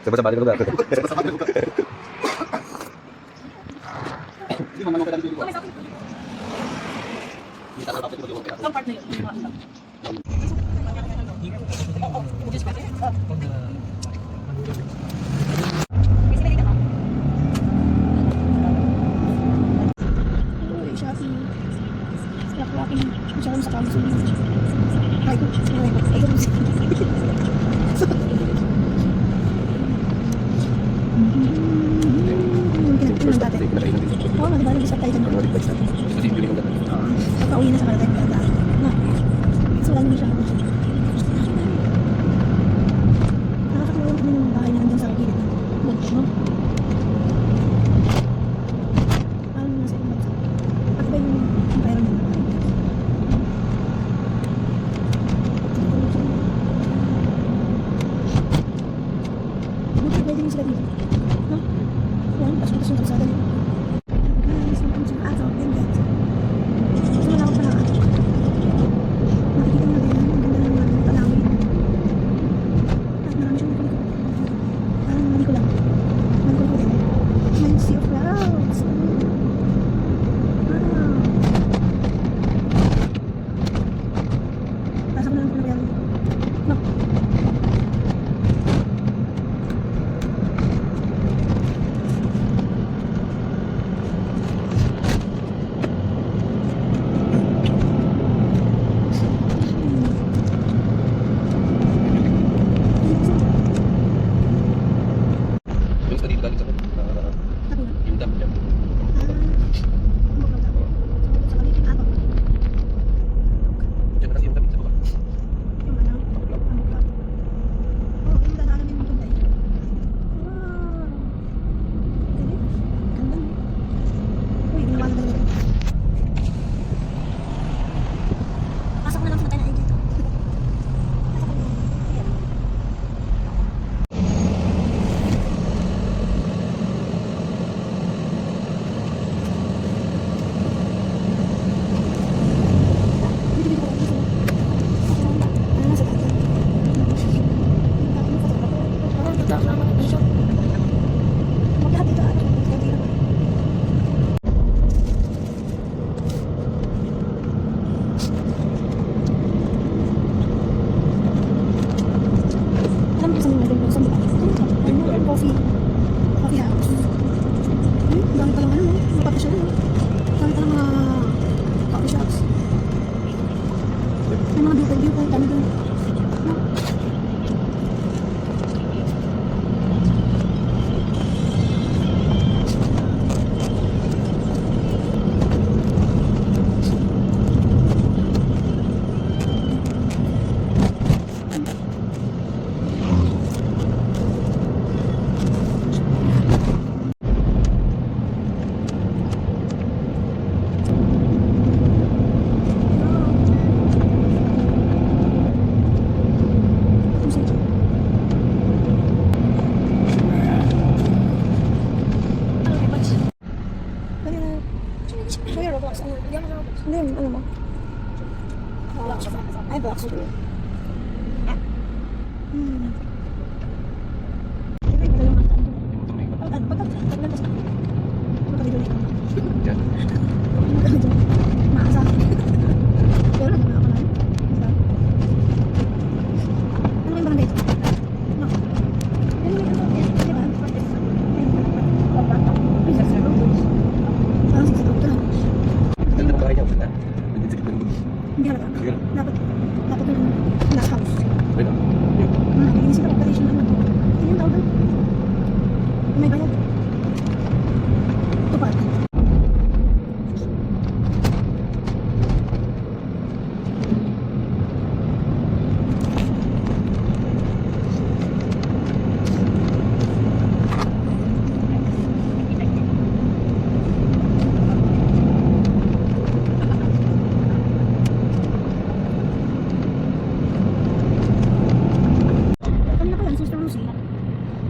Sabay-sabay ka lugar. Ang part na yun. Oo, mag-ibig tayo dyan. Pagka-uwi na sa kanila tayo maganda. Na, so lang hindi siya ako. Nakakatulong kami ng bahay na nandun sa gilid ng bunch, no? Parang nasa ibang bansa. At iba yung environment na bahay. Buti pwede mo sila dito. No? Yan, pasok-pasok yung kalsada nito. Coffee house. Dami palang ano, napapasya na. Dami palang mga coffee shops. May mga viewpoint, dami doon. Hindi, ano mo? Ay, blocks siguro. Maasa. Pero hindi na ako na. Ano yung barangay ito? No. Parang sa ito lang. Ganda ng bahay niya. Hindi halata. Dapat yung last house. Wait lang. Hindi sila operation naman. Hindi yung tawag. May bayad. Ito pa.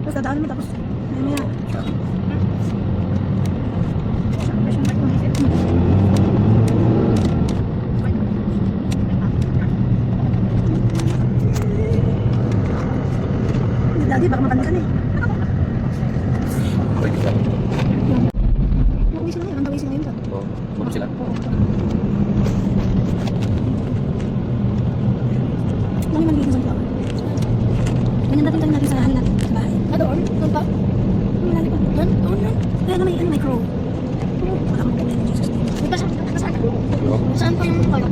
Tapos dadaan mo tapos maya. Lagi baka makan ka na eh. Pwede sila. Uuwi sila ngayon. Ang sila ngayon dyan. Oo. Buto sila. Oo. Lami man dito sa flower. Ganyan natin natin sa lahat sa bahay. Doon? Doon pa? Malalim pa. Doon? Doon? Kaya na may crow. Wala kang pagkain ng Jesus name. Saan? Saan pa yung kayo?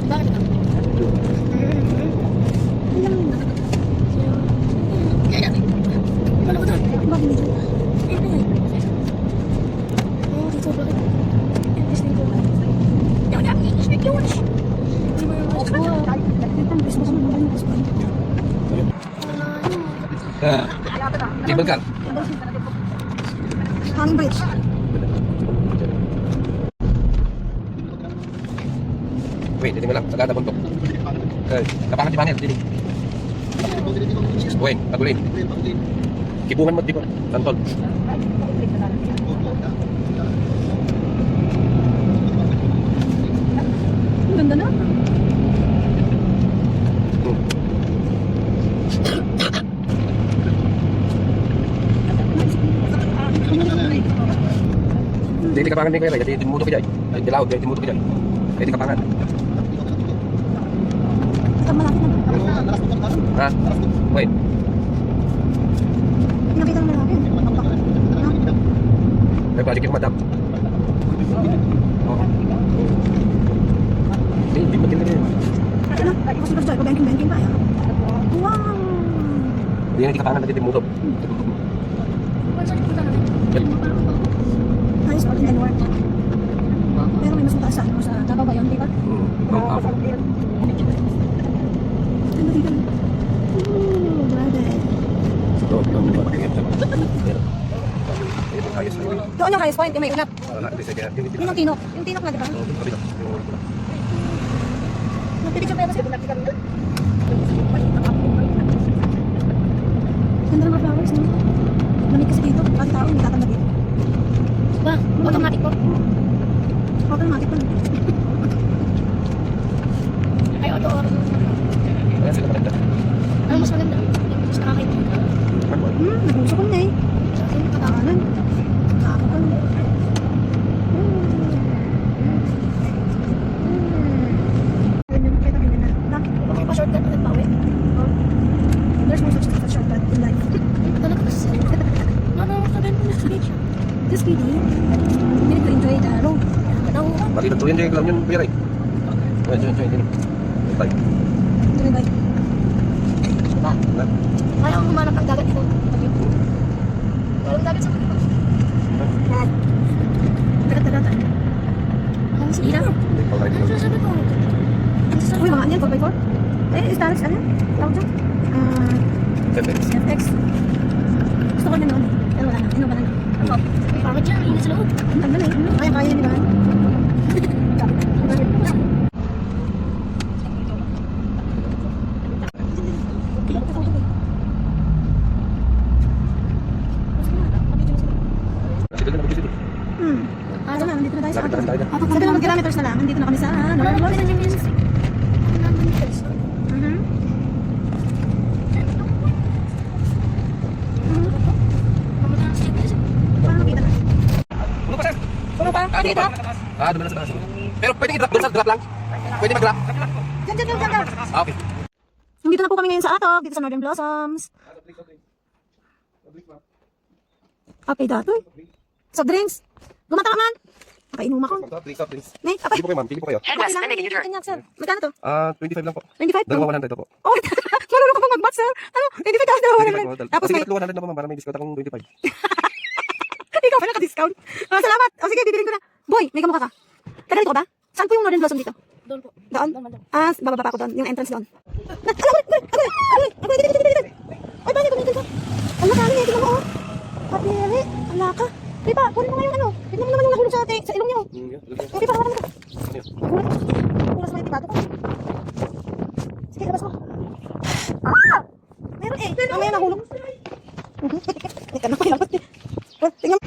Bakit ito? Ang lang na. Wala ko doon. Bakit dito? Oo, dito. Bakit? Interesting ko. Yaw na, English yun. Cable car. Hanging bridge. Wait, dito mo lang. Sagada buntok. Kapangan di panel. Dito. Wait, pagulin. Kibungan mo dito. Santol. Ang ganda na. Jadi kapangan din kayo. Jadi timuto ko dyan. Jadi laut. Jadi timuto ko dyan. Jadi kapangan. Ito malapit na. Ha? Wait. Nakita naman natin. May project yung madam. Oo. Hindi maganda na yun. Ano? Kasi gusto ko banking pa. Wow! Hindi yung kapangan natin timuto. Nice all in the north. Pero may mas mataas sa ano, sa Davao ba yun, di ba? Mount Apo. Ano dito? Ooh, grabe. Doon yung highest point, yung may ulap. Yun ang tinok. Yung tinok na, di ba? Nagpipicture pa yun kasi. Ganda ng mga flowers, no? Lamig kasi dito. Pati tao, hindi tatanda dito. Ba? Automatic po? Automatic po. Ay, auto or... Ayan sila maganda. Ano mas maganda? Mas nakakita. Naguso ko na eh. Sa akin, katakanan. Nakakapan. Pa-shortcut ulit pa uwi. There's no such thing as shortcut in life. Talaga kasi. Ano ka din mo sa beach? Just kidding. You need to enjoy the road. Mati tentuin dyan yung kelam yun, Kuya Ray. Ayan, dyan. Bye. Ito na bike. Ba? Kaya akong humanap ng dagat dito. Walang dagat sa kapit. Dagat. Ang sila. Ano sasabi ko? Uy, mga anyan, 4x4? Starix, ano? Tawag dyan? FX. Gusto ko na noon eh. Pero wala na. Inuba na lang. Bakit dyan? Ingat sa loob. Ang tanda na eh. Kaya, di ba? Ano na, nandito na tayo sa atin. Sa 2 kilometers na lang, nandito na kami sa Puno pa? Dito? Doon na sa taas. Pero pwede i-drop doon sa drop lang? Pwede mag-drop? Diyan. Okay. Nandito na po kami ngayon sa Atog, dito sa Northern Blossoms. Okay, dato eh. Soft drinks. Gumata ka man. Nakainom ako. Please. Nay, apay. Pili po kayo. Head west, then make a U-turn. Ganyan, sir. Magkano to? 25 lang po. 25 to? Dalawa 100 po. Oh, marunong ka pang mag-bat, sir. Ano? 25,000 dalawa 100. Tapos Sige, may... 100 na po, ma'am, para may discount akong 25. Ikaw pa naka-discount. Salamat. O sige, bibilin ko na. Boy, may kamukha ka. Taga dito ka ba? Saan po yung Northern Blossom dito? Doon po. Doon? Bababa pa ako doon. Yung entrance doon. Dito. Ay, bakit ko dito? Ang nakali eh. Tignan mo, oh. Kapili. Ang laka. Pipa, kunin mo nga yung ano. Tignan mo naman yung nahulog sa ate. Sa ilong niyo. Pipa, hawakan mo ka. Kulas mo yung tibato ko. Sige, labas mo. Meron eh. Mamaya nahulog. Teka na, may labas eh. Tingnan mo.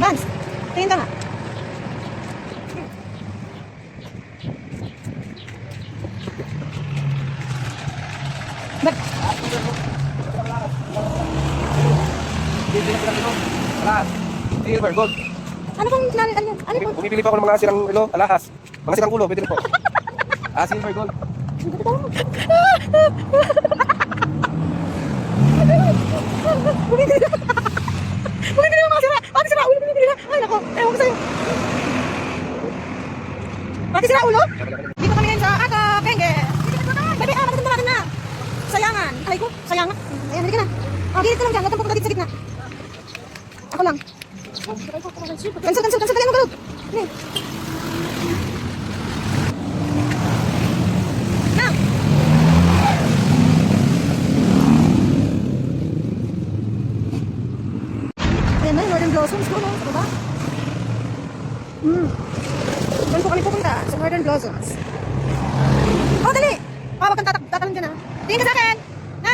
Vance, tingin ka nga. Alahas. Silver, gold. Ano pong ano yan? Ano po? Pumipili pa ako ng mga sirang alahas. Mga sirang ulo, pwede rin po. Silver, gold. Bumibili ng mga sira. Pati sira ulo bumibili na. Ay nako, ewan ko sa'yo. Pati sira ulo? Dito kami ngayon sa Benge. Bebe, maganda natin na. Sayangan. Ay ko, sayangan. Ayan, halika na. Gilid ka lang dyan. Huwag kang pupunta dito sa gitna. Ako lang. Cancel. Dali mo galog. Ano? Na. Ayan na, Northern Blossoms ko, no? Sa baba. Doon po kami pupunta sa Northern Blossoms. Oh, dali! Huwag kang tatalon dyan, ha? Tingin ka sa akin! Na!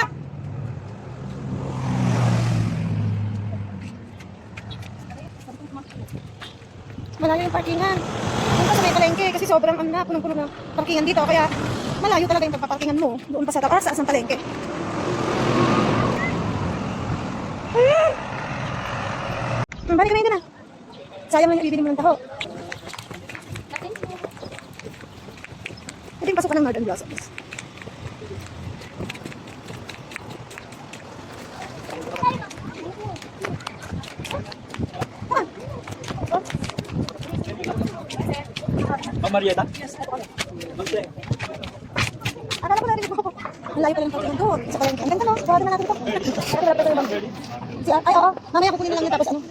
Malayo yung parkingan. Doon pa sa may palengke kasi sobrang punong-puno na parkingan dito. Kaya malayo talaga yung pagpaparkingan mo. Doon pa sa taas ng palengke. Balik kami doon na. Sayang lang yung ibibili mo ng taho. Pwede yung pasukan ng Northern Blossoms. Marieta? Akala ko na rin ako. Ang layo pala yung parkingan doon. Sa palengke. Ang ganda no? Buhatin na natin ito. Ay, oo. Mamaya kukunin na lang yun tapos ano.